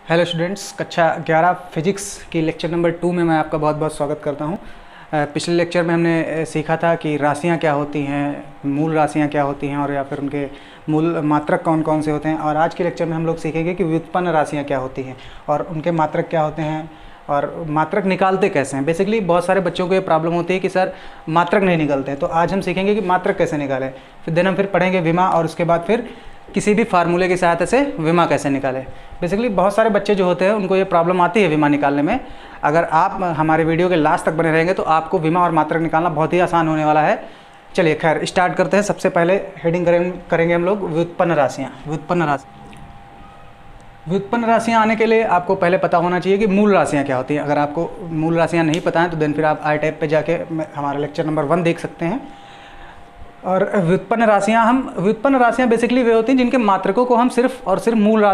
Hello students, कक्षा 11 physics की lecture number 2 में मैं आपका बहुत बहुत स्वागत करता हूं। पिछले लेक्चर में हमने सीखा था कि राशियां क्या होती हैं, मूल राशियां क्या होती हैं और या फिर उनके मूल मात्रक कौन कौन से होते हैं। और आज के लेक्चर में हम लोग सीखेंगे कि व्युत्पन्न राशियां क्या होती हैं और उनके मात्रक क्या होते हैं और मात्रक निकालते कैसे हैं। बेसिकली बहुत सारे बच्चों को ये प्रॉब्लम होती है कि सर मात्रक नहीं निकलते हैं, तो आज हम सीखेंगे कि मात्रक कैसे निकालें। फिर हम पढ़ेंगे विमा और उसके बाद फिर किसी भी फार्मूले की सहायता से विमा कैसे निकालें। बेसिकली बहुत सारे बच्चे जो होते हैं उनको ये प्रॉब्लम आती है विमा निकालने में। अगर आप हमारे वीडियो के लास्ट तक बने रहेंगे तो आपको विमा और मात्रक निकालना बहुत ही आसान होने वाला है। चलिए खैर स्टार्ट करते हैं। सबसे पहले हेडिंग करेंगे हम लोग व्युत्पन्न राशियाँ। व्युत्पन्न राशियाँ आने के लिए आपको पहले पता होना चाहिए कि मूल राशियाँ क्या होती हैं। अगर आपको मूल राशियाँ नहीं पता हैं तो देन फिर आप आई टैब पर जाके हमारा लेक्चर नंबर 1 देख सकते हैं। और व्युत्पन्न राशियाँ बेसिकली वे होती हैं जिनके मात्रकों को हम सिर्फ और सिर्फ मूल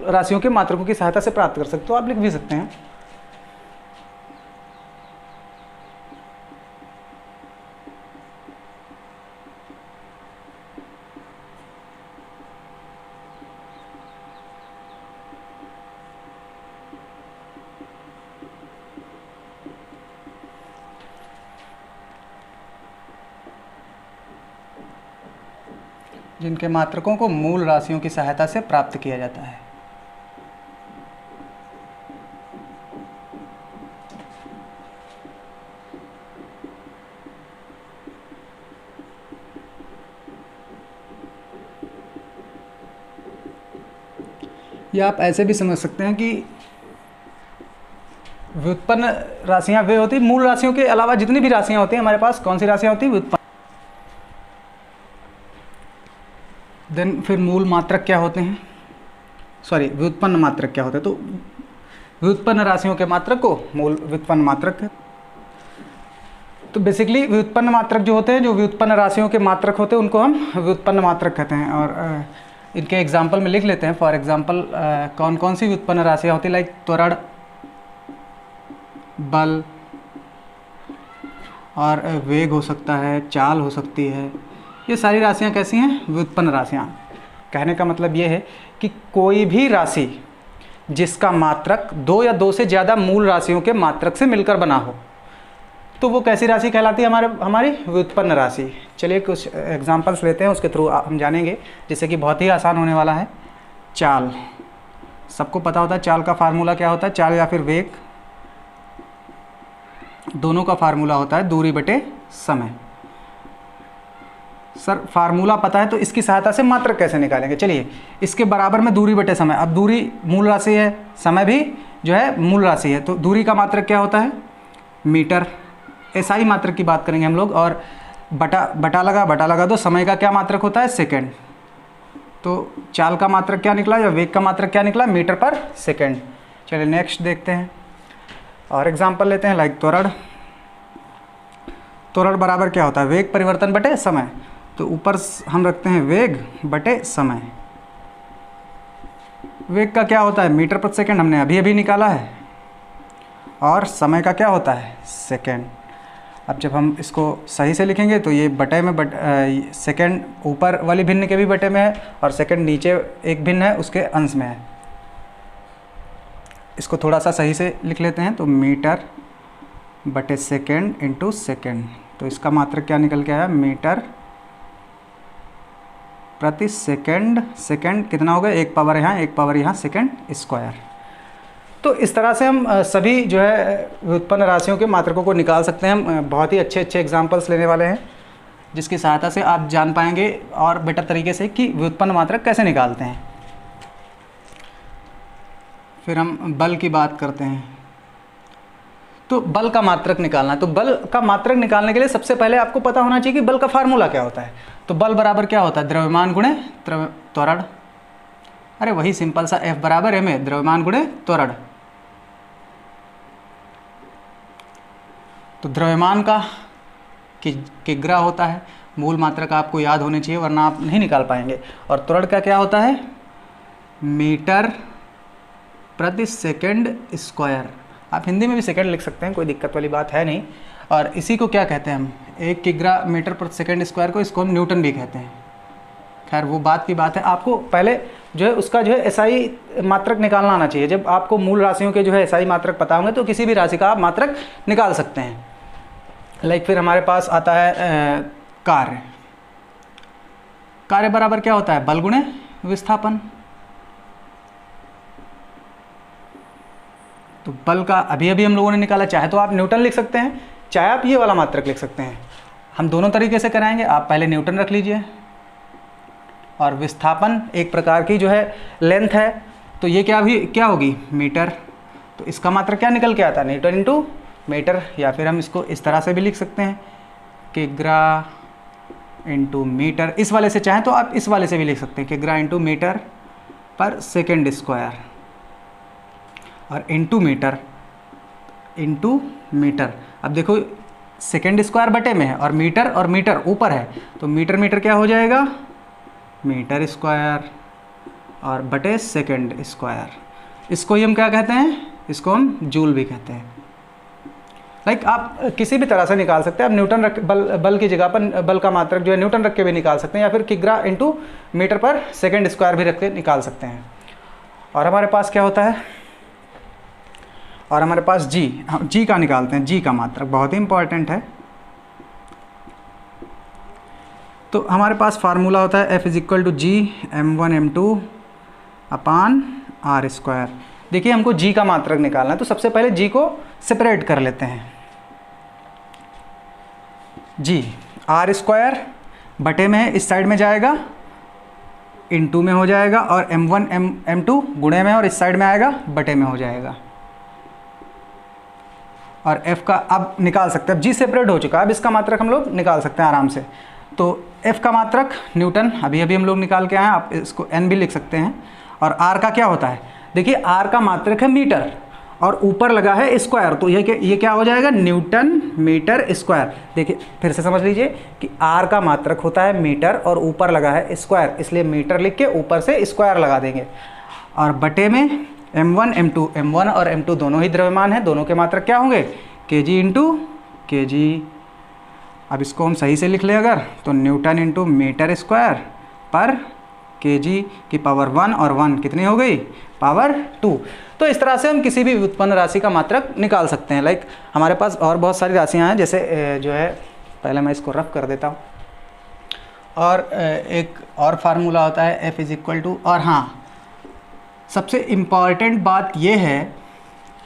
राशियों के मात्रकों की सहायता से प्राप्त कर सकते हैं। तो आप लिख भी सकते हैं। जिनके मात्रकों को मूल राशियों की सहायता से प्राप्त किया जाता है। या आप ऐसे भी समझ सकते हैं कि व्युत्पन्न राशियां वे होती हैं मूल राशियों के अलावा जितनी भी राशियां होती हैं हमारे पास। कौन सी राशियां होती हैं? व्युत्पन्न। देन फिर मूल मात्रक क्या होते हैं, व्युत्पन्न मात्रक क्या होते हैं। तो व्युत्पन्न राशियों के मात्रक को मूल व्युत्पन्न मात्रक है। तो बेसिकली व्युत्पन्न मात्रक जो होते हैं, जो व्युत्पन्न राशियों के मात्रक होते हैं, उनको हम व्युत्पन्न मात्रक कहते हैं। और इनके एग्जाम्पल में लिख लेते हैं। फॉर एग्जाम्पल कौन कौन सी व्युत्पन्न राशियाँ होती है, लाइक त्वरण, बल और वेग हो सकता है, चाल हो सकती है। ये सारी राशियाँ कैसी हैं? व्युत्पन्न राशियाँ। कहने का मतलब ये है कि कोई भी राशि जिसका मात्रक 2 या 2 से ज़्यादा मूल राशियों के मात्रक से मिलकर बना हो, तो वो कैसी राशि कहलाती है? हमारी व्युत्पन्न राशि। चलिए कुछ एग्जांपल्स लेते हैं, उसके थ्रू हम जानेंगे, जिससे कि बहुत ही आसान होने वाला है। चाल, सबको पता होता है चाल का फार्मूला क्या होता है। चाल या फिर वेग, दोनों का फार्मूला होता है दूरी बटे समय। सर फार्मूला पता है तो इसकी सहायता से मात्रक कैसे निकालेंगे? चलिए, इसके बराबर में दूरी बटे समय। अब दूरी मूल राशि है, समय भी जो है मूल राशि है, तो दूरी का मात्रक क्या होता है? मीटर। एसआई मात्रक की बात करेंगे हम लोग। और बटा लगा दो, समय का क्या मात्रक होता है? सेकंड। तो चाल का मात्रक क्या निकला या वेग का मात्रक क्या निकला? मीटर पर सेकंड। चलिए नेक्स्ट देखते हैं और एग्जांपल लेते हैं, लाइक त्वरण। त्वरण बराबर क्या होता है? वेग परिवर्तन बटे समय। तो ऊपर हम रखते हैं वेग बटे समय। वेग का क्या होता है? मीटर प्रति सेकंड, हमने अभी निकाला है। और समय का क्या होता है? सेकंड। अब जब हम इसको सही से लिखेंगे तो ये बटे में सेकंड ऊपर वाली भिन्न के भी बटे में है और सेकंड नीचे एक भिन्न है उसके अंश में है। इसको थोड़ा सा सही से लिख लेते हैं, तो मीटर बटे सेकंड इंटू सेकंड। तो इसका मात्रक क्या निकल के आया? मीटर प्रति सेकंड। सेकंड कितना हो गया? 1 पावर यहाँ 1 पावर यहाँ सेकंड स्क्वायर। तो इस तरह से हम सभी जो है व्युत्पन्न राशियों के मात्रकों को निकाल सकते हैं। हम बहुत ही अच्छे एग्जांपल्स लेने वाले हैं, जिसकी सहायता से आप जान पाएंगे और बेटर तरीके से कि व्युत्पन्न मात्रक कैसे निकालते हैं। फिर हम बल की बात करते हैं। तो बल का मात्रक निकालना है। तो बल का मात्रक निकालने के लिए सबसे पहले आपको पता होना चाहिए कि बल का फार्मूला क्या होता है। तो बल बराबर क्या होता है? द्रव्यमान गुणे त्वरण। अरे वही सिंपल सा F बराबर m है, द्रव्यमान गुणे त्वरण। तो द्रव्यमान का किग्रा होता है। मूल मात्रक आपको याद होनी चाहिए वरना आप नहीं निकाल पाएंगे। और त्वरण का क्या होता है? मीटर प्रति सेकंड स्क्वायर। आप हिंदी में भी सेकंड लिख सकते हैं, कोई दिक्कत वाली बात है नहीं। और इसी को क्या कहते हैं हम? 1 किग्रा मीटर प्रति सेकंड स्क्वायर को, इसको हम न्यूटन भी कहते हैं। खैर वो बात की बात है, आपको पहले जो है उसका जो है एसआई मात्रक निकालना आना चाहिए। जब आपको मूल राशियों के जो है एसआई मात्रक पता होंगे तो किसी भी राशि का आप मात्रक निकाल सकते हैं। लाइक फिर हमारे पास आता है कार्य। कार्य बराबर क्या होता है? बल गुणे विस्थापन। तो बल का अभी अभी हम लोगों ने निकाला, चाहे तो आप न्यूटन लिख सकते हैं, चाहे आप ये वाला मात्रक लिख सकते हैं। हम दोनों तरीके से कराएंगे। आप पहले न्यूटन रख लीजिए, और विस्थापन एक प्रकार की जो है लेंथ है, तो ये क्या होगी? मीटर। तो इसका मात्रक क्या निकल के आता है? Newton into metre. या फिर हम इसको इस तरह से भी लिख सकते हैं कि ग्रा इंटू मीटर। इस वाले से चाहें तो आप इस वाले से भी लिख सकते हैं कि ग्रा इंटू मीटर पर सेकेंड स्क्वायर, और इंटू मीटर अब देखो सेकेंड स्क्वायर बटे में है, और मीटर ऊपर है, तो मीटर क्या हो जाएगा? मीटर स्क्वायर, और बटे सेकेंड स्क्वायर। इसको ही हम क्या कहते हैं? इसको हम जूल भी कहते हैं। लाइक आप किसी भी तरह से निकाल सकते हैं। आप न्यूटन रख बल की जगह पर बल का मात्रक जो है न्यूटन रख के भी निकाल सकते हैं, या फिर किग्रा इंटू मीटर पर सेकेंड स्क्वायर भी रख के निकाल सकते हैं। और हमारे पास क्या होता है? और हमारे पास जी, हम जी का निकालते हैं। जी का मात्रक बहुत ही इंपॉर्टेंट है। तो हमारे पास फार्मूला होता है F = G m1 m2 upon r square. देखिए हमको जी का मात्रक निकालना है, तो सबसे पहले जी को सेपरेट कर लेते हैं। जी आर स्क्वायर बटे में है, इस साइड में जाएगा, इंटू में हो जाएगा, और m1 m2 गुणे में, और इस साइड में आएगा बटे में हो जाएगा। और f का अब निकाल सकते हैं। अब जी सेपरेट हो चुका है, अब इसका मात्रक हम लोग निकाल सकते हैं आराम से। तो f का मात्रक न्यूटन अभी अभी हम लोग निकाल के आए हैं, आप इसको n भी लिख सकते हैं। और r का क्या होता है? देखिए r का मात्रक है मीटर, और ऊपर लगा है स्क्वायर, तो ये क्या हो जाएगा? Newton metre square. देखिए फिर से समझ लीजिए कि r का मात्रक होता है मीटर, और ऊपर लगा है स्क्वायर, इसलिए मीटर लिख के ऊपर से स्क्वायर लगा देंगे। और बटे में m1 और m2 दोनों ही द्रव्यमान है, दोनों के मात्रक क्या होंगे? kg into kg। अब इसको हम सही से लिख ले अगर, तो न्यूटन इंटू मीटर स्क्वायर पर kg की पावर 1, और 1 कितनी हो गई? पावर 2। तो इस तरह से हम किसी भी व्युत्पन्न राशि का मात्रक निकाल सकते हैं। लाइक हमारे पास और बहुत सारी राशियां हैं, जैसे जो है पहले मैं इसको रफ कर देता हूँ। और एक और फार्मूला होता है F = और हाँ, सबसे इम्पॉर्टेंट बात यह है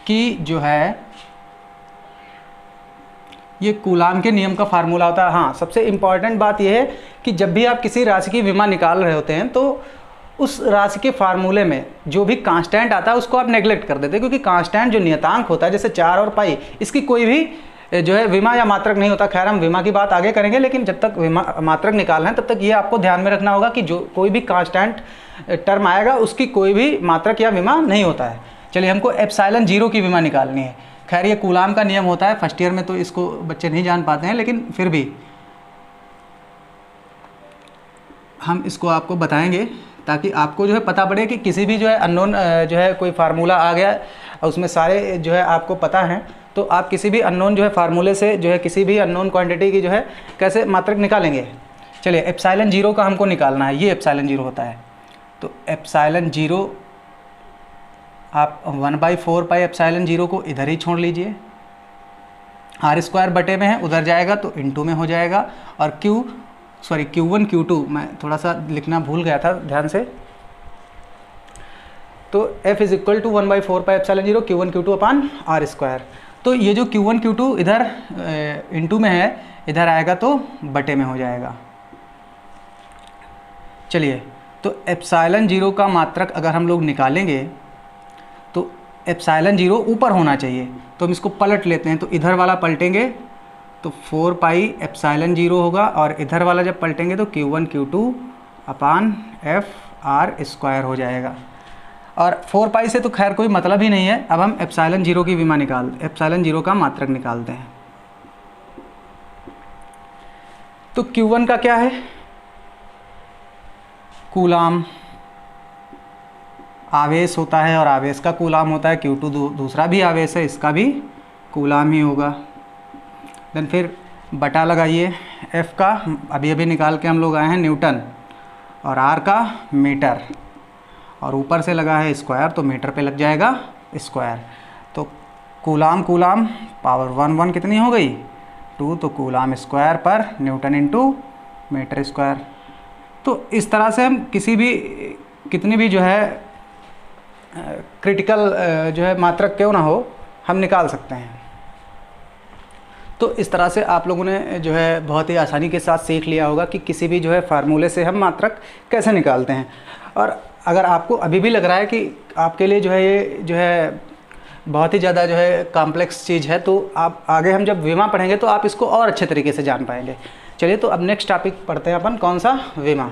कि जो है ये कूलाम के नियम का फार्मूला होता है। हाँ, सबसे इम्पॉर्टेंट बात यह है कि जब भी आप किसी राशि की विमा निकाल रहे होते हैं, तो उस राशि के फार्मूले में जो भी कांस्टेंट आता है उसको आप नेग्लेक्ट कर देते हैं, क्योंकि कांस्टेंट जो नियतांक होता है, जैसे 4 और पाई, इसकी कोई भी जो है विमा या मात्रक नहीं होता। खैर हम विमा की बात आगे करेंगे, लेकिन जब तक विमा मात्रक निकालना है तब तक ये आपको ध्यान में रखना होगा कि जो कोई भी कांस्टेंट टर्म आएगा उसकी कोई भी मात्रक या विमा नहीं होता है। चलिए हमको एप्सिलॉन 0 की विमा निकालनी है। खैर ये कूलाम का नियम होता है, फर्स्ट ईयर में तो इसको बच्चे नहीं जान पाते हैं, लेकिन फिर भी हम इसको आपको बताएंगे ताकि आपको जो है पता पड़े कि किसी भी जो है अननोन जो है कोई फार्मूला आ गया और उसमें सारे जो है आपको पता हैं, तो आप किसी भी अननोन जो है फार्मूले से जो है किसी भी अननोन क्वांटिटी की जो है कैसे मात्रक निकालेंगे। चलिए एप्सिलॉन 0 का हमको निकालना है, ये एप्सिलॉन 0 होता है। तो एप्सिलॉन 0 आप 1/4 पाई एप्सिलॉन 0 को इधर ही छोड़ लीजिए, आर स्क्वायर बटे में है, उधर जाएगा तो इंटू में हो जाएगा। और Q1 Q2 मैं थोड़ा सा लिखना भूल गया था, ध्यान से। तो F = 1/4 pi epsilon 0 Q1 Q2 upon r square. तो ये जो Q1 Q2 इधर इंटू में है, इधर आएगा तो बटे में हो जाएगा। चलिए तो एप्सिलॉन 0 का मात्रक अगर हम लोग निकालेंगे तो एप्सिलॉन 0 ऊपर होना चाहिए, तो हम इसको पलट लेते हैं। तो इधर वाला पलटेंगे तो 4 पाई एप्सिलॉन 0 होगा, और इधर वाला जब पलटेंगे तो Q1 Q2 अपान F R स्क्वायर हो जाएगा। और 4 पाई से तो खैर कोई मतलब ही नहीं है। अब हम एप्सिलॉन 0 की विमा एप्सिलॉन 0 का मात्रक निकालते हैं। तो Q1 का क्या है? कूलाम, आवेश होता है, और आवेश का कूलाम होता है। Q2 दूसरा भी आवेश है, इसका भी कूलाम ही होगा। देन फिर बटा लगाइए, F का अभी अभी निकाल के हम लोग आए हैं न्यूटन, और R का मीटर। और ऊपर से लगा है स्क्वायर तो मीटर पे लग जाएगा स्क्वायर। तो कूलाम कूलाम पावर 1 कितनी हो गई 2, तो कूलाम स्क्वायर पर न्यूटन इंटू मीटर स्क्वायर। तो इस तरह से हम कितनी भी जो है क्रिटिकल जो है मात्रक क्यों ना हो हम निकाल सकते हैं। तो इस तरह से आप लोगों ने जो है बहुत ही आसानी के साथ सीख लिया होगा कि किसी भी जो है फार्मूले से हम मात्रक कैसे निकालते हैं। और अगर आपको अभी भी लग रहा है कि आपके लिए जो है ये जो है बहुत ही ज़्यादा जो है कॉम्प्लेक्स चीज़ है, तो आप आगे हम जब विमा पढ़ेंगे तो आप इसको और अच्छे तरीके से जान पाएंगे। चलिए तो अब नेक्स्ट टॉपिक पढ़ते हैं अपन, कौन सा, विमा।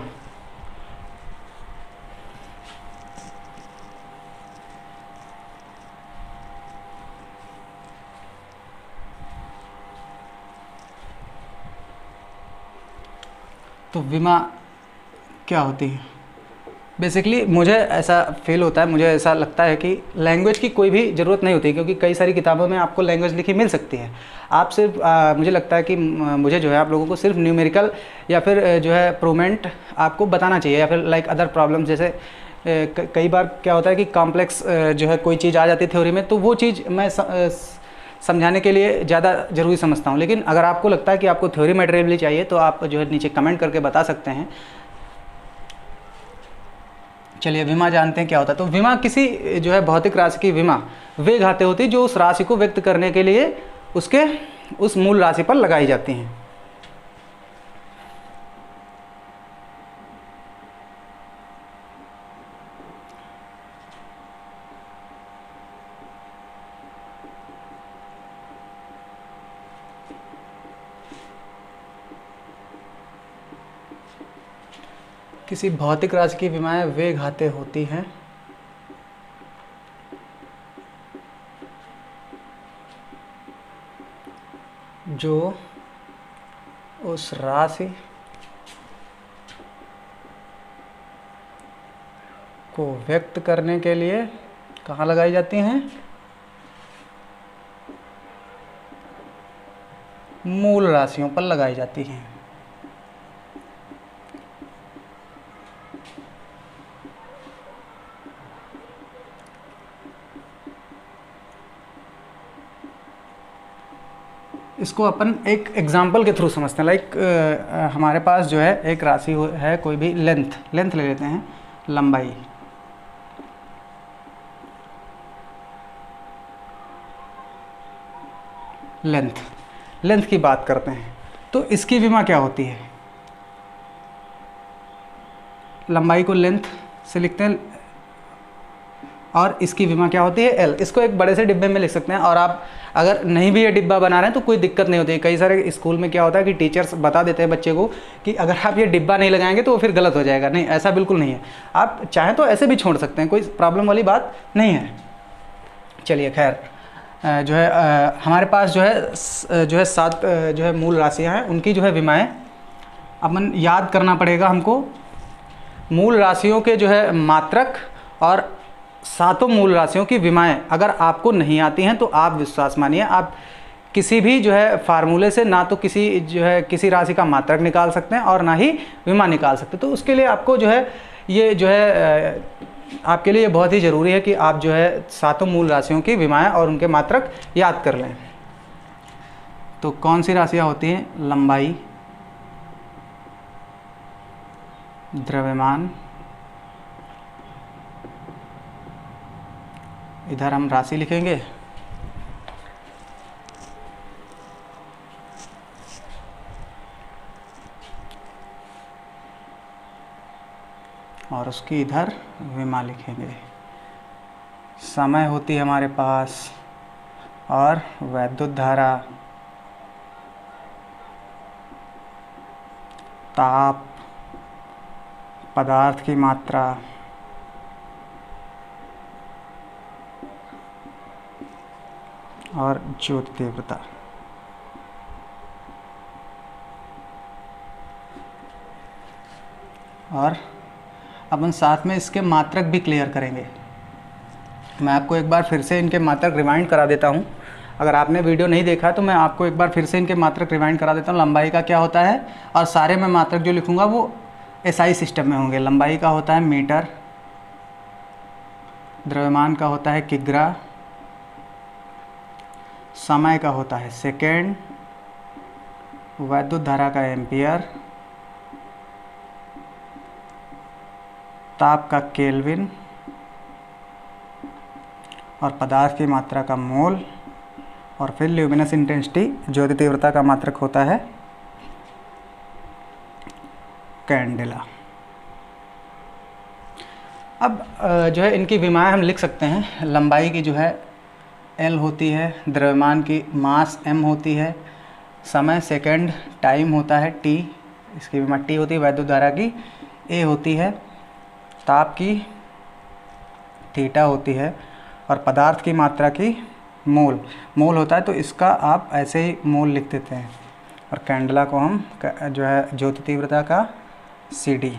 तो विमा क्या होती है? बेसिकली मुझे ऐसा फील होता है, मुझे ऐसा लगता है कि लैंग्वेज की कोई भी ज़रूरत नहीं होती, क्योंकि कई सारी किताबों में आपको लैंग्वेज लिखी मिल सकती है। आप सिर्फ मुझे लगता है कि मुझे जो है आप लोगों को सिर्फ न्यूमेरिकल या फिर जो है प्रूवमेंट आपको बताना चाहिए, या फिर लाइक अदर प्रॉब्लम। जैसे कई बार क्या होता है कि कॉम्प्लेक्स जो है कोई चीज़ आ जाती है थ्योरी में, तो वो चीज़ मैं समझाने के लिए ज़्यादा ज़रूरी समझता हूँ। लेकिन अगर आपको लगता है कि आपको थ्योरी मटेरियल चाहिए तो आप जो है नीचे कमेंट करके बता सकते हैं। चलिए विमा जानते हैं क्या होता है। तो विमा किसी जो है भौतिक राशि की विमा वे घातें होती है जो उस राशि को व्यक्त करने के लिए उस मूल राशि पर लगाई जाती हैं। किसी भौतिक राशि की विमाएं वे घातें होती हैं जो उस राशि को व्यक्त करने के लिए कहाँ लगाई जाती हैं? मूल राशियों पर लगाई जाती हैं। इसको अपन एक एग्जाम्पल के थ्रू समझते हैं। लाइक हमारे पास जो है एक राशि है, कोई भी लेंथ ले लेते हैं, लंबाई। लेंथ की बात करते हैं तो इसकी विमा क्या होती है? लंबाई को लेंथ से लिखते हैं और इसकी विमा क्या होती है? एल। इसको एक बड़े से डिब्बे में लिख सकते हैं। और आप अगर नहीं भी ये डिब्बा बना रहे हैं तो कोई दिक्कत नहीं होती है। कई सारे स्कूल में क्या होता है कि टीचर्स बता देते हैं बच्चे को कि अगर आप ये डिब्बा नहीं लगाएंगे तो फिर गलत हो जाएगा। नहीं, ऐसा बिल्कुल नहीं है। आप चाहें तो ऐसे भी छोड़ सकते हैं, कोई प्रॉब्लम वाली बात नहीं है। चलिए खैर, जो है हमारे पास जो है 7 जो है मूल राशियाँ हैं, उनकी जो है विमाएँ अपन याद करना पड़ेगा हमको। मूल राशियों के जो है मात्रक और 7 मूल राशियों की विमाएं अगर आपको नहीं आती हैं तो आप विश्वास मानिए, आप किसी भी जो है फार्मूले से ना तो किसी राशि का मात्रक निकाल सकते हैं और ना ही विमा निकाल सकते। तो उसके लिए आपको जो है ये जो है आपके लिए बहुत ही ज़रूरी है कि आप जो है 7 मूल राशियों की विमाएं और उनके मात्रक याद कर लें। तो कौन सी राशियाँ होती हैं? लंबाई, द्रव्यमान, इधर हम राशि लिखेंगे, और उसकी इधर विमा लिखेंगे। समय होती है हमारे पास, और वैद्युत धारा, ताप, पदार्थ की मात्रा, और ज्योति तीव्रता। और अपन साथ में इसके मात्रक भी क्लियर करेंगे। मैं आपको एक बार फिर से इनके मात्रक रिवाइंड करा देता हूँ। अगर आपने वीडियो नहीं देखा तो मैं आपको एक बार फिर से इनके मात्रक रिवाइंड करा देता हूँ। लंबाई का क्या होता है, और सारे मैं मात्रक जो लिखूँगा वो एसआई सिस्टम में होंगे। लंबाई का होता है मीटर, द्रव्यमान का होता है किग्रा, समय का होता है सेकेंड, वैद्युत धारा का एम्पियर, ताप का केल्विन और पदार्थ की मात्रा का मोल, और फिर ल्यूमिनस इंटेंसिटी ज्योति तीव्रता का मात्रक होता है कैंडेला। अब जो है इनकी विमाएँ हम लिख सकते हैं। लंबाई की जो है L होती है, द्रव्यमान की मास M होती है, समय सेकंड, टाइम होता है T, इसकी विमा T होती है, वैद्युत धारा की A होती है, ताप की थीटा होती है, और पदार्थ की मात्रा की मोल होता है। तो इसका आप ऐसे ही मोल लिख देते हैं, और कैंडेला को हम जो है ज्योति तीव्रता का CD।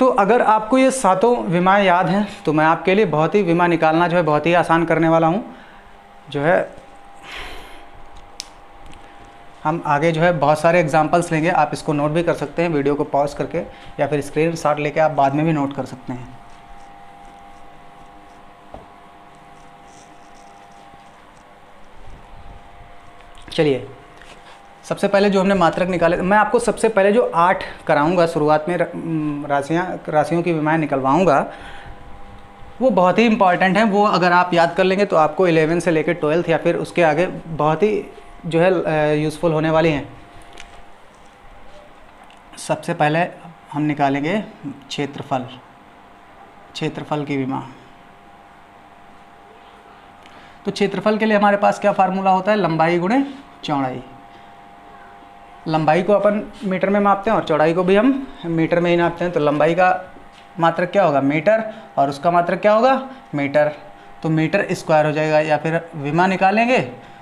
तो अगर आपको ये सातों विमाएँ याद हैं तो मैं आपके लिए बहुत ही विमा निकालना जो है बहुत ही आसान करने वाला हूँ। जो है हम आगे जो है बहुत सारे एग्जांपल्स लेंगे, आप इसको नोट भी कर सकते हैं वीडियो को पॉज करके, या फिर स्क्रीनशॉट लेके आप बाद में भी नोट कर सकते हैं। चलिए, सबसे पहले जो हमने मात्रक निकाले, मैं आपको सबसे पहले जो 8 कराऊंगा शुरुआत में, राशियों की विमाएँ निकलवाऊंगा, वो बहुत ही इंपॉर्टेंट हैं। वो अगर आप याद कर लेंगे तो आपको 11 से लेकर 12 या फिर उसके आगे बहुत ही जो है यूज़फुल होने वाली हैं। सबसे पहले हम निकालेंगे क्षेत्रफल की विमा। तो क्षेत्रफल के लिए हमारे पास क्या फार्मूला होता है, लंबाई गुणे चौड़ाई। लंबाई को अपन मीटर में मापते हैं और चौड़ाई को भी हम मीटर में ही नापते हैं। तो लंबाई का मात्रक क्या होगा, मीटर, और उसका मात्रक क्या होगा, मीटर। तो मीटर स्क्वायर हो जाएगा, या फिर विमा निकालेंगे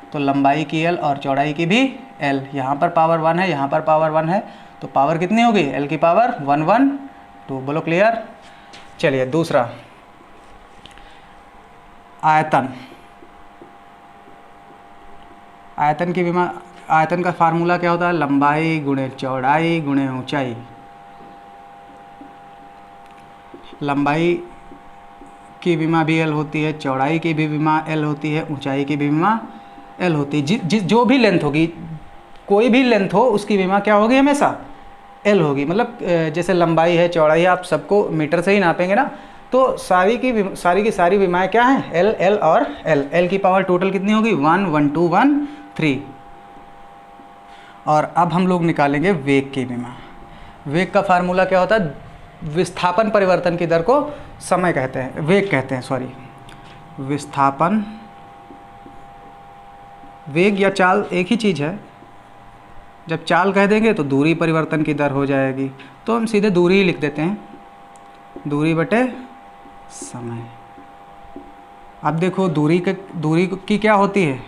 तो लंबाई की L और चौड़ाई की भी L। यहाँ पर पावर 1 है, यहाँ पर पावर 1 है, तो पावर कितनी होगी, L की पावर 1 1 2। बोलो क्लियर। चलिए दूसरा, आयतन की विमा। आयतन का फार्मूला क्या होता है, लंबाई गुणे चौड़ाई गुणे ऊंचाई। लंबाई की विमा भी L होती है, चौड़ाई की भी विमा L होती है, ऊंचाई की भी विमा L होती है। जो भी लेंथ होगी, कोई भी लेंथ हो, उसकी विमा क्या होगी, हमेशा L होगी। मतलब जैसे लंबाई है, चौड़ाई है, आप सबको मीटर से ही नापेंगे ना, तो सारी की सारी विमाएँ क्या हैं, L L और L। L की पावर टोटल कितनी होगी, 1 1 2 1 3। और अब हम लोग निकालेंगे वेग की विमा। वेग का फार्मूला क्या होता है, विस्थापन परिवर्तन की दर को समय कहते हैं, वेग कहते हैं, सॉरी। विस्थापन, वेग या चाल एक ही चीज़ है। जब चाल कह देंगे तो दूरी परिवर्तन की दर हो जाएगी, तो हम सीधे दूरी ही लिख देते हैं, दूरी बटे समय। अब देखो दूरी की क्या होती है,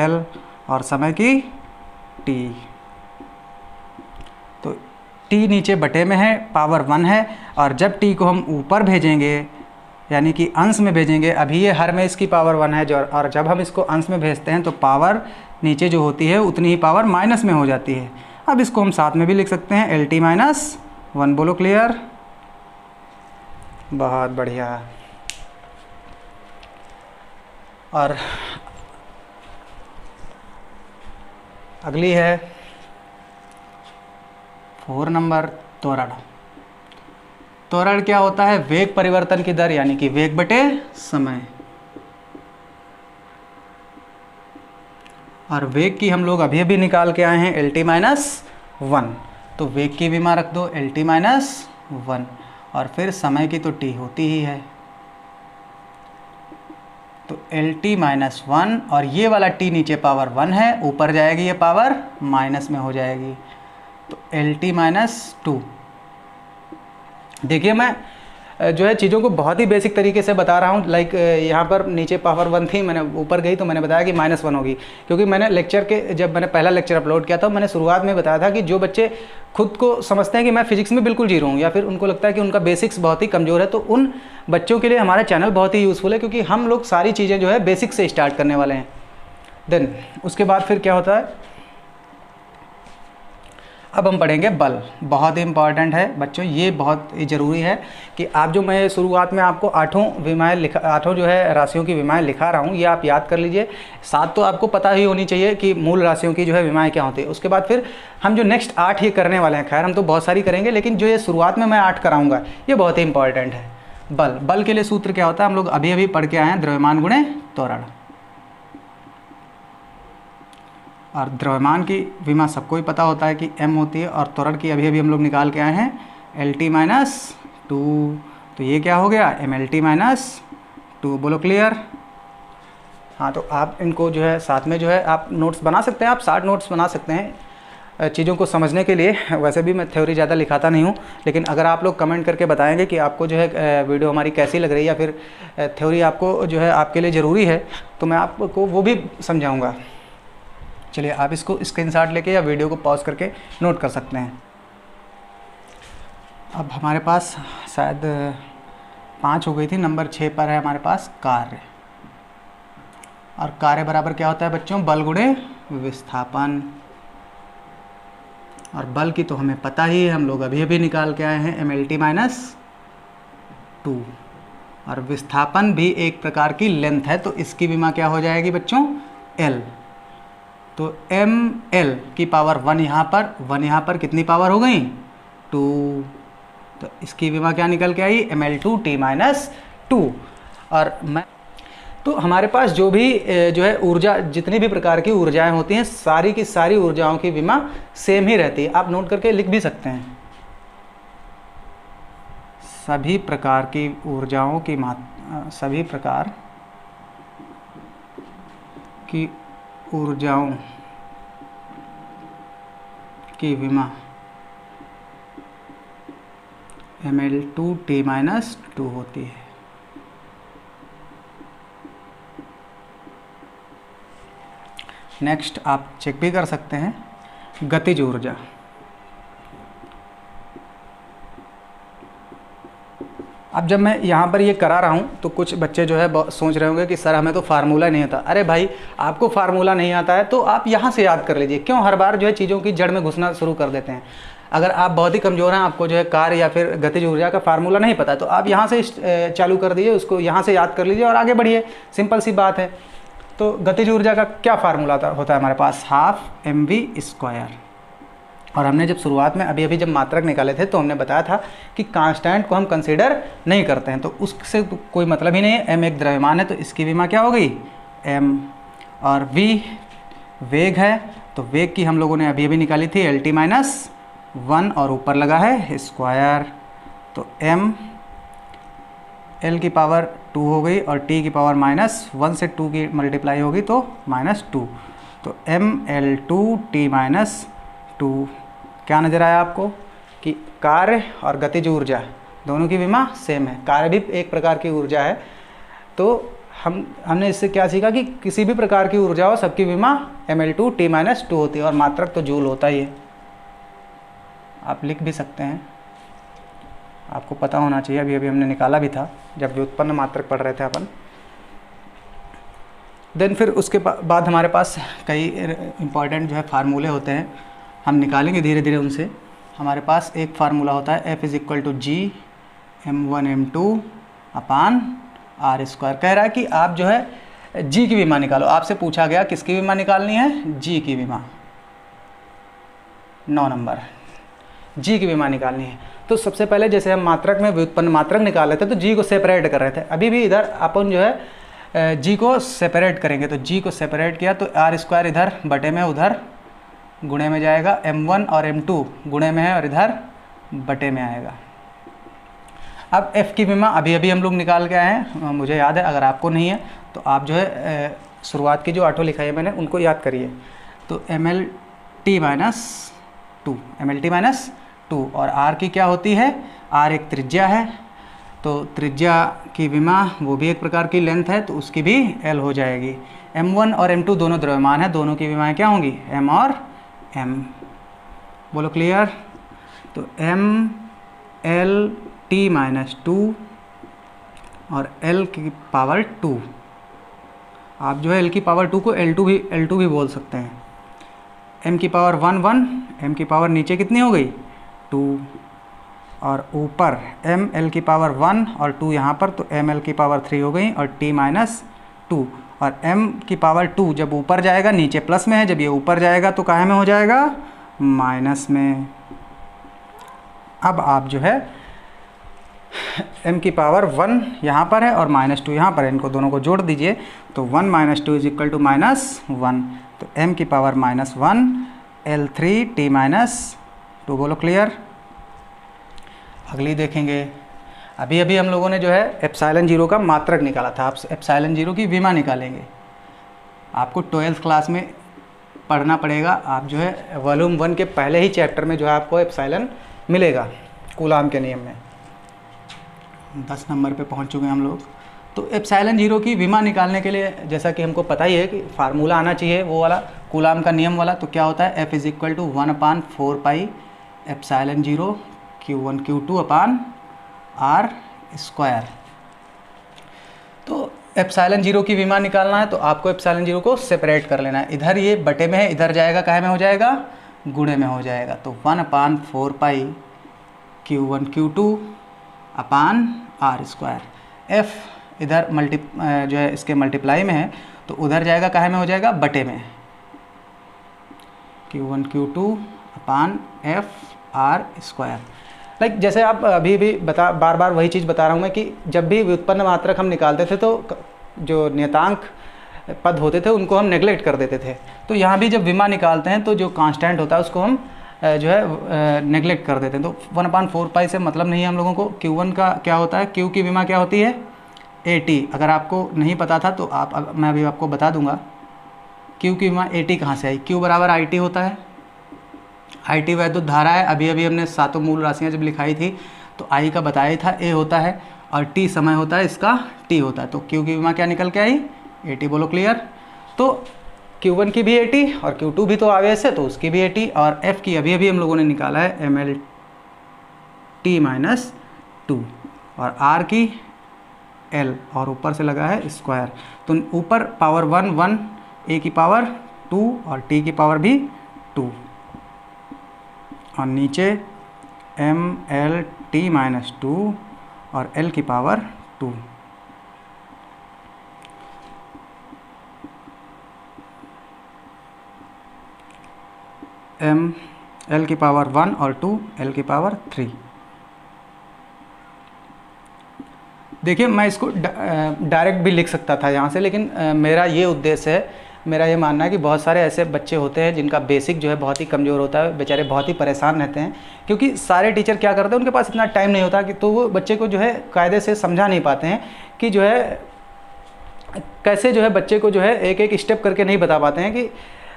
L, और समय की T। तो T नीचे बटे में है, पावर 1 है, और जब T को हम ऊपर भेजेंगे यानी कि अंश में भेजेंगे, अभी ये हर में इसकी पावर 1 है, और जब हम इसको अंश में भेजते हैं तो पावर नीचे जो होती है उतनी ही पावर माइनस में हो जाती है। अब इसको हम साथ में भी लिख सकते हैं, LT माइनस 1। बोलो क्लियर, बहुत बढ़िया। और अगली है 4 नंबर, त्वरण। त्वरण क्या होता है, वेग परिवर्तन की दर, यानी कि वेग बटे समय। और वेग की हम लोग अभी निकाल के आए हैं LT माइनस 1, तो वेग की विमा रख दो LT माइनस 1, और फिर समय की तो T होती ही है, तो LT माइनस 1, और ये वाला T नीचे पावर 1 है, ऊपर जाएगी ये पावर माइनस में हो जाएगी, तो LT माइनस 2। देखिए मैं जो है चीज़ों को बहुत ही बेसिक तरीके से बता रहा हूँ। लाइक यहाँ पर नीचे पावर 1 थी, मैंने ऊपर गई तो मैंने बताया कि -1 होगी, क्योंकि मैंने लेक्चर के जब मैंने पहला लेक्चर अपलोड किया था मैंने शुरुआत में बताया था कि जो बच्चे खुद को समझते हैं कि मैं फिजिक्स में बिल्कुल जीरो हूँ, या फिर उनको लगता है कि उनका बेसिक्स बहुत ही कमज़ोर है, तो उन बच्चों के लिए हमारा चैनल बहुत ही यूज़फुल है, क्योंकि हम लोग सारी चीज़ें जो है बेसिक से स्टार्ट करने वाले हैं। देन उसके बाद फिर क्या होता है, अब हम पढ़ेंगे बल। बहुत ही इंपॉर्टेंट है बच्चों, ये बहुत ही ज़रूरी है कि आप जो मैं शुरुआत में आपको आठों जो है राशियों की विमाएँ लिखा रहा हूँ, ये आप याद कर लीजिए। सात तो आपको पता ही होनी चाहिए कि मूल राशियों की जो है विमाएँ क्या होती है। उसके बाद फिर हम जो नेक्स्ट 8 ये करने वाले हैं, खैर हम तो बहुत सारी करेंगे, लेकिन जो ये शुरुआत में मैं 8 कराऊँगा ये बहुत ही इंपॉर्टेंट है। बल के लिए सूत्र क्या होता है, हम लोग अभी अभी पढ़ के आए हैं, द्रव्यमान गुणे त्वरण। और द्रव्यमान की विमा सबको ही पता होता है कि m होती है, और त्वरण की अभी अभी हम लोग निकाल के आए हैं LT-2। तो ये क्या हो गया, MLT-2। बोलो क्लियर। हाँ, तो आप इनको जो है साथ में जो है आप नोट्स बना सकते हैं, आप 60 नोट्स बना सकते हैं चीज़ों को समझने के लिए। वैसे भी मैं थ्योरी ज़्यादा लिखाता नहीं हूँ, लेकिन अगर आप लोग कमेंट करके बताएंगे कि आपको जो है वीडियो हमारी कैसी लग रही है, या फिर थ्योरी आपको जो है आपके लिए ज़रूरी है, तो मैं आपको वो भी समझाऊँगा। चलिए, आप इसको स्क्रीनशॉट लेके या वीडियो को पॉज करके नोट कर सकते हैं। अब हमारे पास शायद 5 हो गई थी, नंबर 6 पर है हमारे पास कार्य। और कार्य बराबर क्या होता है बच्चों, बल गुणे विस्थापन। और बल की तो हमें पता ही है, हम लोग अभी अभी निकाल के आए हैं, MLT-2। और विस्थापन भी एक प्रकार की लेंथ है, तो इसकी विमा क्या हो जाएगी बच्चों, L। तो ML की पावर 1 यहाँ पर कितनी पावर हो गई, 2। तो इसकी विमा क्या निकल के आई, ML2T-2। और मैं तो हमारे पास जो भी जो है ऊर्जा, जितनी भी प्रकार की ऊर्जाएं होती हैं, सारी की सारी ऊर्जाओं की विमा सेम ही रहती है। आप नोट करके लिख भी सकते हैं, सभी प्रकार की ऊर्जाओं की सभी प्रकार की ऊर्जाओं की विमा ML2T-2 होती है। नेक्स्ट आप चेक भी कर सकते हैं, गतिज ऊर्जा। अब जब मैं यहाँ पर ये करा रहा हूँ तो कुछ बच्चे जो है सोच रहे होंगे कि सर हमें तो फार्मूला नहीं आता। अरे भाई, आपको फार्मूला नहीं आता है तो आप यहाँ से याद कर लीजिए। क्यों हर बार जो है चीज़ों की जड़ में घुसना शुरू कर देते हैं। अगर आप बहुत ही कमज़ोर हैं, आपको जो है कार्य या फिर गतिज ऊर्जा का फार्मूला नहीं पता, तो आप यहाँ से चालू कर दीजिए, उसको यहाँ से याद कर लीजिए और आगे बढ़िए। सिंपल सी बात है। तो गतिज ऊर्जा का क्या फार्मूला होता है हमारे पास, 12 mv²। और हमने जब शुरुआत में अभी जब मात्रक निकाले थे तो हमने बताया था कि कांस्टेंट को हम कंसीडर नहीं करते हैं, तो उससे कोई मतलब ही नहीं है। m एक द्रव्यमान है तो इसकी विमा क्या हो गई, m। और v वेग है, तो वेग की हम लोगों ने अभी निकाली थी LT-1, और ऊपर लगा है स्क्वायर। तो m L की पावर 2 हो गई, और T की पावर -1 से 2 की मल्टीप्लाई होगी तो -2। तो ML2T-2 क्या नज़र आया आपको कि कार्य और गतिज ऊर्जा दोनों की विमा सेम है। कार्य भी एक प्रकार की ऊर्जा है, तो हमने इससे क्या सीखा कि किसी भी प्रकार की ऊर्जा हो, सबकी विमा ML2T-2 होती है। और मात्रक तो जूल होता ही है, आप लिख भी सकते हैं, आपको पता होना चाहिए। अभी हमने निकाला भी था जब व्युत्पन्न मात्रक पढ़ रहे थे अपन। देन फिर उसके बाद हमारे पास कई इंपॉर्टेंट जो है फार्मूले होते हैं, हम निकालेंगे धीरे धीरे उनसे। हमारे पास एक फार्मूला होता है F = G m1m2/r²। कह रहा है कि आप जो है G की विमा निकालो। आपसे पूछा गया किसकी विमा निकालनी है, G की विमा। 9 नंबर G की विमा निकालनी है। तो सबसे पहले जैसे हम मात्रक में व्युत्पन्न मात्रक निकाल रहे थे तो G को सेपरेट कर रहे थे। अभी भी इधर अपन जो है G को सेपरेट करेंगे, तो G को सेपरेट किया तो r² इधर बटे में उधर गुणे में जाएगा, m1 और m2 गुणे में है और इधर बटे में आएगा। अब F की विमा अभी हम लोग निकाल के आए हैं, मुझे याद है। अगर आपको नहीं है तो आप जो है शुरुआत की जो ऑटो लिखाई है मैंने उनको याद करिए। तो MLT-2 और R की क्या होती है, R एक त्रिज्या है, तो त्रिज्या की विमा वो भी एक प्रकार की लेंथ है, तो उसकी भी L हो जाएगी। M1 और M2 दोनों द्रव्यमान है, दोनों की विमाएँ क्या होंगी, M और M। बोलो क्लियर। तो MLT-2 और L की पावर 2, आप जो है L की पावर 2 को L2 भी बोल सकते हैं। m की पावर 1 1, m की पावर नीचे कितनी हो गई 2, और ऊपर m l की पावर 1 और 2 यहाँ पर, तो m l की पावर 3 हो गई और t माइनस 2, और m की पावर 2 जब ऊपर जाएगा नीचे प्लस में है, जब ये ऊपर जाएगा तो काहे में हो जाएगा माइनस में। अब आप जो है m की पावर 1 यहाँ पर है और -2 यहाँ पर है, इनको दोनों को जोड़ दीजिए तो 1 - 2 इक्वल टू -1, तो m की पावर -1 L3 t -2। बोलो क्लियर। अगली देखेंगे, अभी हम लोगों ने जो है एप्सिलॉन 0 का मात्रक निकाला था, आप एप्सिलॉन 0 की विमा निकालेंगे। आपको 12th क्लास में पढ़ना पड़ेगा, आप जो है वॉल्यूम 1 के पहले ही चैप्टर में जो है आपको एप्सिलॉन मिलेगा कूलाम के नियम में। 10 नंबर पे पहुंच चुके हैं हम लोग। तो एप्सिलॉन 0 की विमा निकालने के लिए जैसा कि हमको पता ही है कि फार्मूला आना चाहिए वो वाला कूलाम का नियम वाला। तो क्या होता है, F = 1/4 pi epsilon 0 Q1 Q2 R square. तो एप्सिलॉन 0 की विमा निकालना है तो आपको एप्सिलॉन 0 को सेपरेट कर लेना है। इधर ये बटे में है, इधर जाएगा काहे में हो जाएगा गुणे में हो जाएगा। तो 1/4 पाई Q1 Q2 R square. F इधर जो है इसके मल्टीप्लाई में है तो उधर जाएगा काहे में हो जाएगा बटे में, Q1 Q2 F R square. Like जैसे आप अभी भी बार बार वही चीज़ बता रहा हूँ मैं कि जब भी व्युत्पन्न मात्रक हम निकालते थे तो जो नियतांक पद होते थे उनको हम नेग्लेक्ट कर देते थे। तो यहाँ भी जब विमा निकालते हैं तो जो कांस्टेंट होता है उसको हम जो है नेग्लेक्ट कर देते हैं। तो 1/4 पाई से मतलब नहीं है हम लोगों को। Q1 का क्या होता है, Q की विमा क्या होती है AT। अगर आपको नहीं पता था तो मैं अभी आपको बता दूंगा Q की विमा AT कहाँ से आई। Q बराबर IT होता है, IT वैद्युत धारा है। अभी हमने सातों मूल राशियाँ जब लिखाई थी तो I का बताया था A होता है और T समय होता है, इसका T होता है। तो Q की विमा क्या निकल के आई AT। बोलो क्लियर। तो Q1 की भी AT और Q2 भी तो आवेश है तो उसकी भी AT, और F की अभी हम लोगों ने निकाला है MLT -2, और R की L और ऊपर से लगा है स्क्वायर। तो ऊपर पावर 1 1, A की पावर 2 और T की पावर भी 2, और नीचे MLT -2 और L की पावर 2। L की पावर 1 और 2, L की पावर 3। देखिए मैं इसको डायरेक्ट भी लिख सकता था यहाँ से, लेकिन मेरा ये उद्देश्य है, मेरा ये मानना है कि बहुत सारे ऐसे बच्चे होते हैं जिनका बेसिक जो है बहुत ही कमज़ोर होता है, बेचारे बहुत ही परेशान रहते हैं क्योंकि सारे टीचर क्या करते हैं उनके पास इतना टाइम नहीं होता कि तो वो बच्चे को जो है कायदे से समझा नहीं पाते हैं कि जो है कैसे जो है बच्चे को जो है एक एक स्टेप करके नहीं बता पाते हैं कि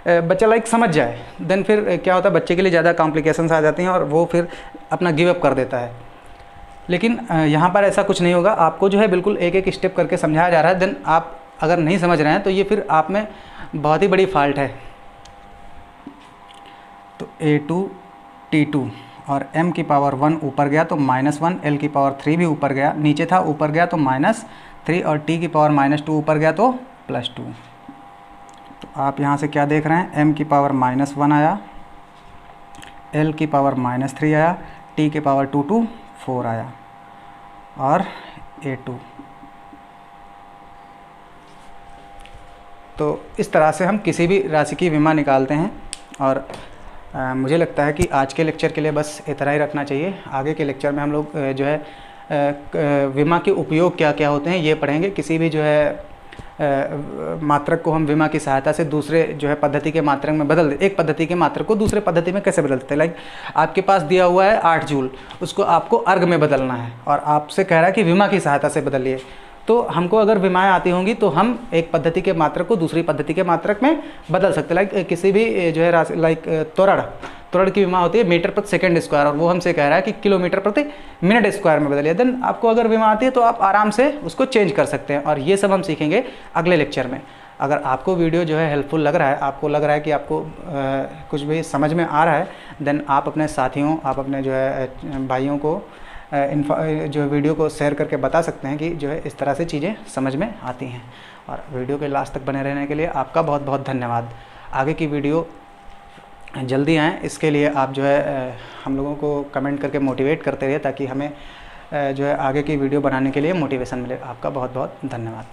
बच्चा लाइक समझ जाए। देन फिर क्या होता है बच्चे के लिए ज़्यादा कॉम्प्लिकेशंस आ जाती हैं और वो फिर अपना गिव अप कर देता है। लेकिन यहाँ पर ऐसा कुछ नहीं होगा, आपको जो है बिल्कुल एक एक स्टेप करके समझाया जा रहा है। देन आप अगर नहीं समझ रहे हैं तो ये फिर आप में बहुत ही बड़ी फॉल्ट है। तो A2 T2 और M की पावर 1 ऊपर गया तो -1, L की पावर 3 भी ऊपर गया, नीचे था ऊपर गया तो -3, और T की पावर -2 ऊपर गया तो +2। तो आप यहाँ से क्या देख रहे हैं, M की पावर -1 आया, L की पावर -3 आया, T की पावर 2 4 आया, और A2। तो इस तरह से हम किसी भी राशि की विमा निकालते हैं। और मुझे लगता है कि आज के लेक्चर के लिए बस इतना ही रखना चाहिए। आगे के लेक्चर में हम लोग जो है विमा के उपयोग क्या क्या होते हैं ये पढ़ेंगे। किसी भी जो है मात्रक को हम विमा की सहायता से दूसरे जो है पद्धति के मात्रक में बदल दे, एक पद्धति के मात्रक को दूसरे पद्धति में कैसे बदलते हैं। लाइक आपके पास दिया हुआ है 8 जूल, उसको आपको अर्ग में बदलना है और आपसे कह रहा है कि विमा की सहायता से बदलिए। तो हमको अगर विमाएँ आती होंगी तो हम एक पद्धति के मात्रक को दूसरी पद्धति के मात्रक में बदल सकते हैं। लाइक किसी भी जो है राशि, लाइक त्वरण की विमा होती है मीटर प्रति सेकंड स्क्वायर, और वो हमसे कह रहा है कि किलोमीटर प्रति मिनट स्क्वायर में बदलिए। देन आपको अगर विमा आती है तो आप आराम से उसको चेंज कर सकते हैं, और ये सब हम सीखेंगे अगले लेक्चर में। अगर आपको वीडियो जो है हेल्पफुल लग रहा है, आपको लग रहा है कि आपको कुछ भी समझ में आ रहा है, देन आप अपने साथियों, आप अपने जो है भाइयों को जो वीडियो को शेयर करके बता सकते हैं कि जो है इस तरह से चीज़ें समझ में आती हैं। और वीडियो के लास्ट तक बने रहने के लिए आपका बहुत बहुत धन्यवाद। आगे की वीडियो जल्दी आएँ। इसके लिए आप जो है हम लोगों को कमेंट करके मोटिवेट करते रहिए, ताकि हमें जो है आगे की वीडियो बनाने के लिए मोटिवेशन मिले। आपका बहुत बहुत धन्यवाद।